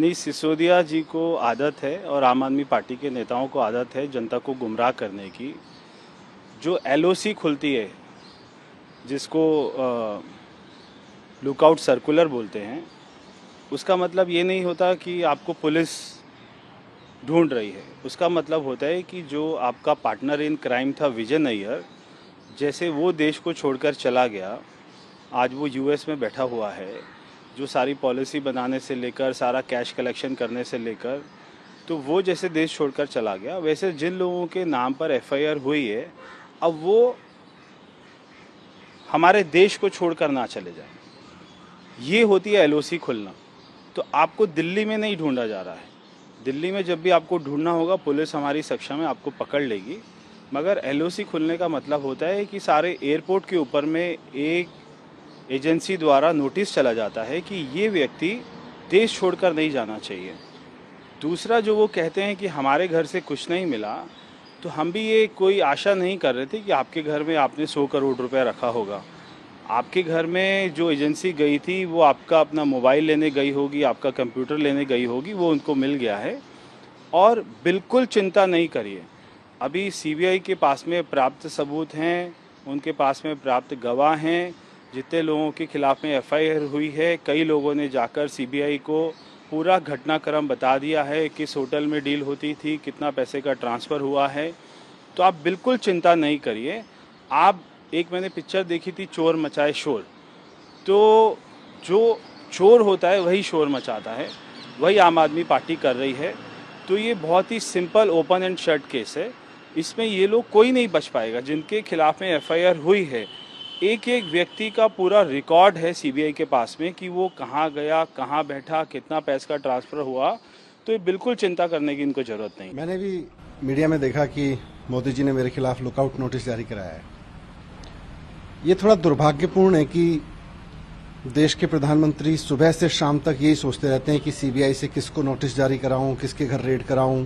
मनीष सिसोदिया जी को आदत है और आम आदमी पार्टी के नेताओं को आदत है जनता को गुमराह करने की। जो एलओसी खुलती है, जिसको लुकआउट सर्कुलर बोलते हैं, उसका मतलब ये नहीं होता कि आपको पुलिस ढूंढ रही है। उसका मतलब होता है कि जो आपका पार्टनर इन क्राइम था विजय नैयर, जैसे वो देश को छोड़कर चला गया, आज वो यूएस में बैठा हुआ है। जो सारी पॉलिसी बनाने से लेकर सारा कैश कलेक्शन करने से लेकर, तो वो जैसे देश छोड़कर चला गया, वैसे जिन लोगों के नाम पर एफआईआर हुई है, अब वो हमारे देश को छोड़कर ना चले जाए। ये होती है एलओसी खुलना। तो आपको दिल्ली में नहीं ढूंढा जा रहा है। दिल्ली में जब भी आपको ढूंढना होगा, पुलिस हमारी सक्षम है, आपको पकड़ लेगी। मगर एलओसी खुलने का मतलब होता है कि सारे एयरपोर्ट के ऊपर में एक एजेंसी द्वारा नोटिस चला जाता है कि ये व्यक्ति देश छोड़कर नहीं जाना चाहिए। दूसरा, जो वो कहते हैं कि हमारे घर से कुछ नहीं मिला, तो हम भी ये कोई आशा नहीं कर रहे थे कि आपके घर में आपने 100 करोड़ रुपया रखा होगा। आपके घर में जो एजेंसी गई थी, वो आपका अपना मोबाइल लेने गई होगी, आपका कंप्यूटर लेने गई होगी, वो उनको मिल गया है। और बिल्कुल चिंता नहीं करिए, अभी सीबीआई के पास में प्राप्त सबूत हैं, उनके पास में प्राप्त गवाह हैं। जितने लोगों के खिलाफ में एफआईआर हुई है, कई लोगों ने जाकर सीबीआई को पूरा घटनाक्रम बता दिया है, किस होटल में डील होती थी, कितना पैसे का ट्रांसफ़र हुआ है। तो आप बिल्कुल चिंता नहीं करिए। आप एक मैंने पिक्चर देखी थी, चोर मचाए शोर। तो जो चोर होता है वही शोर मचाता है, वही आम आदमी पार्टी कर रही है। तो ये बहुत ही simple open and shut case है। इसमें ये लोग कोई नहीं बच पाएगा। जिनके खिलाफ में एफआईआर हुई है, एक एक व्यक्ति का पूरा रिकॉर्ड है सीबीआई के पास में कि वो कहाँ गया, कहाँ बैठा, कितना पैसे का ट्रांसफ़र हुआ। तो ये बिल्कुल चिंता करने की इनको ज़रूरत नहीं। मैंने भी मीडिया में देखा कि मोदी जी ने मेरे खिलाफ लुकआउट नोटिस जारी कराया है। ये थोड़ा दुर्भाग्यपूर्ण है कि देश के प्रधानमंत्री सुबह से शाम तक यही सोचते रहते हैं कि सीबीआई से किसको नोटिस जारी कराऊं, किसके घर रेड कराऊं,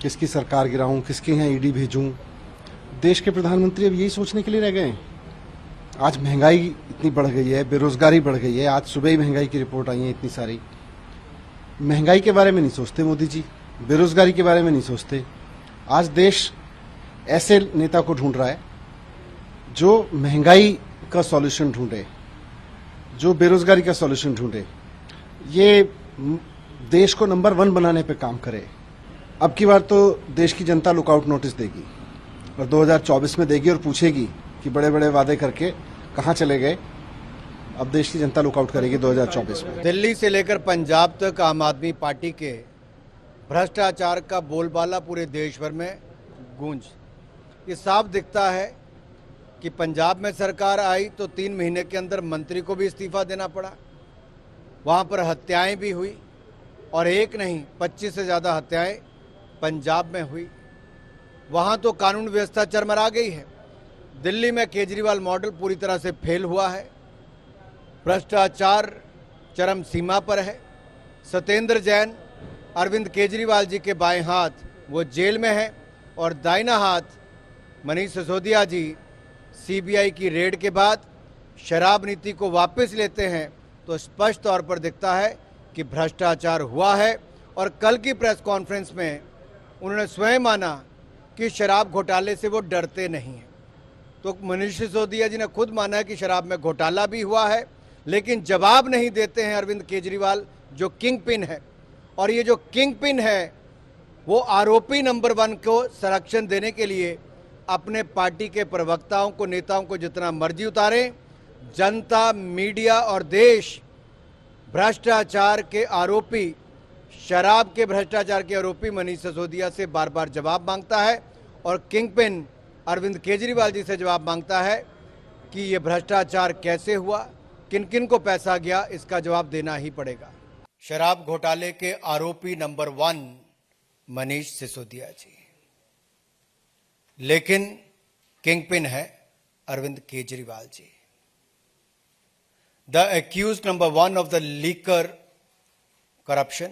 किसकी सरकार गिराऊं, किसके यहाँ ईडी भेजूं। देश के प्रधानमंत्री अब यही सोचने के लिए रह गए हैं। आज महंगाई इतनी बढ़ गई है, बेरोजगारी बढ़ गई है। आज सुबह ही महंगाई की रिपोर्ट आई है इतनी सारी। महंगाई के बारे में नहीं सोचते मोदी जी, बेरोजगारी के बारे में नहीं सोचते। आज देश ऐसे नेता को ढूंढ रहा है जो महंगाई का सॉल्यूशन ढूंढे, जो बेरोजगारी का सॉल्यूशन ढूंढे, ये देश को नंबर 1 बनाने पे काम करे। अब की बार तो देश की जनता लुकआउट नोटिस देगी और 2024 में देगी और पूछेगी कि बड़े बड़े वादे करके कहां चले गए। अब देश की जनता लुकआउट करेगी 2024 में। दिल्ली से लेकर पंजाब तक आम आदमी पार्टी के भ्रष्टाचार का बोलबाला पूरे देश भर में गूंज। ये साफ दिखता है कि पंजाब में सरकार आई तो 3 महीने के अंदर मंत्री को भी इस्तीफा देना पड़ा। वहाँ पर हत्याएं भी हुई और एक नहीं 25 से ज़्यादा हत्याएं पंजाब में हुई। वहाँ तो कानून व्यवस्था चरमरा गई है। दिल्ली में केजरीवाल मॉडल पूरी तरह से फेल हुआ है। भ्रष्टाचार चरम सीमा पर है। सत्येंद्र जैन अरविंद केजरीवाल जी के बाएं हाथ, वो जेल में है और दाहिना हाथ मनीष सिसोदिया जी सीबीआई की रेड के बाद शराब नीति को वापस लेते हैं तो स्पष्ट तौर पर दिखता है कि भ्रष्टाचार हुआ है। और कल की प्रेस कॉन्फ्रेंस में उन्होंने स्वयं माना कि शराब घोटाले से वो डरते नहीं हैं। तो मनीष सिसोदिया जी ने खुद माना है कि शराब में घोटाला भी हुआ है, लेकिन जवाब नहीं देते हैं अरविंद केजरीवाल जो किंग पिन है। और ये जो किंग पिन है वो आरोपी नंबर 1 को संरक्षण देने के लिए अपने पार्टी के प्रवक्ताओं को, नेताओं को जितना मर्जी उतारें। जनता, मीडिया और देश भ्रष्टाचार के आरोपी, शराब के भ्रष्टाचार के आरोपी मनीष सिसोदिया से बार बार जवाब मांगता है और किंग पिन अरविंद केजरीवाल जी से जवाब मांगता है कि ये भ्रष्टाचार कैसे हुआ, किन किन को पैसा गया, इसका जवाब देना ही पड़ेगा। शराब घोटाले के आरोपी नंबर 1 मनीष सिसोदिया जी, लेकिन किंगपिन है Arvind Kejriwal ji. The accused number 1 of the liquor corruption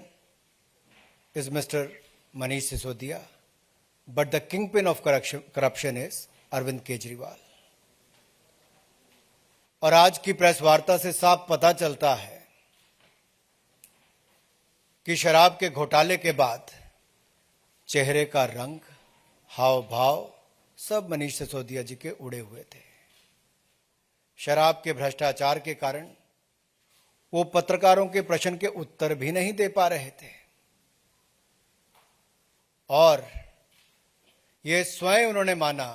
is Mr. Manish Sisodia, but the kingpin of corruption is Arvind Kejriwal. और आज की प्रेस वार्ता से साफ पता चलता है कि शराब के घोटाले के बाद चेहरे का रंग, हाव भाव सब मनीष सिसोदिया जी के उड़े हुए थे। शराब के भ्रष्टाचार के कारण वो पत्रकारों के प्रश्न के उत्तर भी नहीं दे पा रहे थे और ये स्वयं उन्होंने माना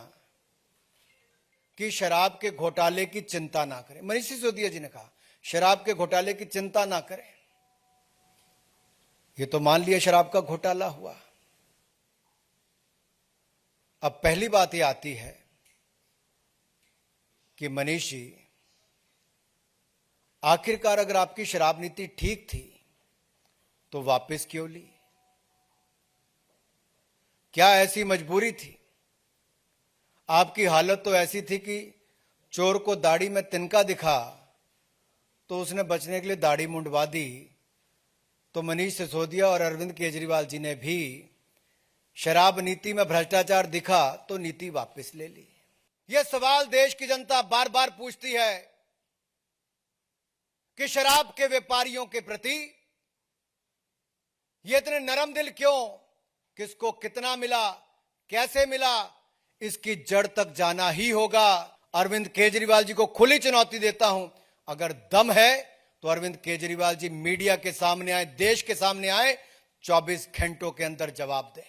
कि शराब के घोटाले की चिंता ना करें। मनीष सिसोदिया जी ने कहा शराब के घोटाले की चिंता ना करें। ये तो मान लिया शराब का घोटाला हुआ। अब पहली बात ये आती है कि मनीष जी, आखिरकार अगर आपकी शराब नीति ठीक थी तो वापस क्यों ली? क्या ऐसी मजबूरी थी? आपकी हालत तो ऐसी थी कि चोर को दाढ़ी में तिनका दिखा तो उसने बचने के लिए दाढ़ी मुंडवा दी। तो मनीष सिसोदिया और अरविंद केजरीवाल जी ने भी शराब नीति में भ्रष्टाचार दिखा तो नीति वापस ले ली। यह सवाल देश की जनता बार बार पूछती है कि शराब के व्यापारियों के प्रति ये इतने नरम दिल क्यों? किसको कितना मिला, कैसे मिला, इसकी जड़ तक जाना ही होगा। अरविंद केजरीवाल जी को खुली चुनौती देता हूं, अगर दम है तो अरविंद केजरीवाल जी मीडिया के सामने आए, देश के सामने आए, 24 घंटों के अंदर जवाब दें।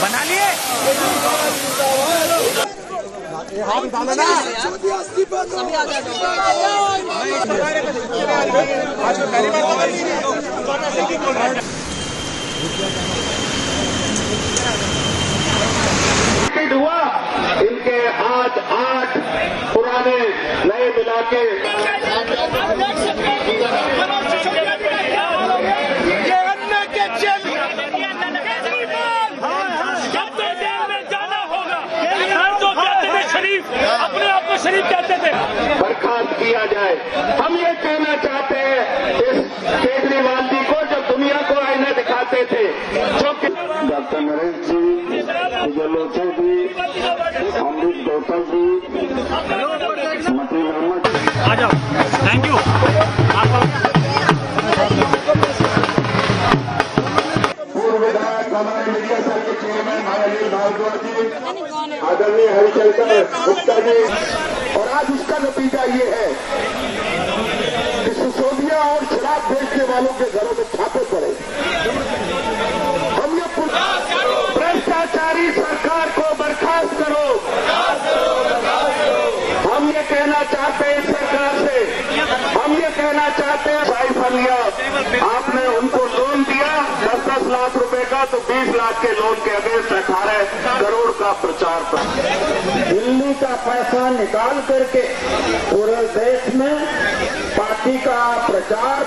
बना लिए सभी आ हुआ। इनके हाथ 8 पुराने नए मिला के अपने आप को शरीफ कहते थे, बर्खास्त किया जाए। हम ये कहना चाहते हैं इस केजरीवाल जी को, जो दुनिया को आईना दिखाते थे, जो डॉक्टर नरेश जी, जलोचा जी, अमृत गौतम जी, मती मोहम्मद जी, आ जाओ। Thank you. पूर्व विधायक हमारे मीडिया सेल के चेयरमैन महावीर भारद्वाज जी, आदरणीय हरिशंकर गुप्ता जी। और आज इसका नतीजा ये है कि सिसोदिया और शराब बेचने वालों के घरों में छापे पड़े। हम ये भ्रष्टाचारी सरकार को बर्खास्त करो। हम ये कहना चाहते हैं सरकार से, हम ये कहना चाहते हैं साइफलिया, आपने उनको लोन दिया 10-10 लाख रुपए का, तो 20 लाख के लोन के अगेंस्ट 18 करोड़ का प्रचार पर दिल्ली का पैसा निकाल करके पूरे देश में पार्टी का प्रचार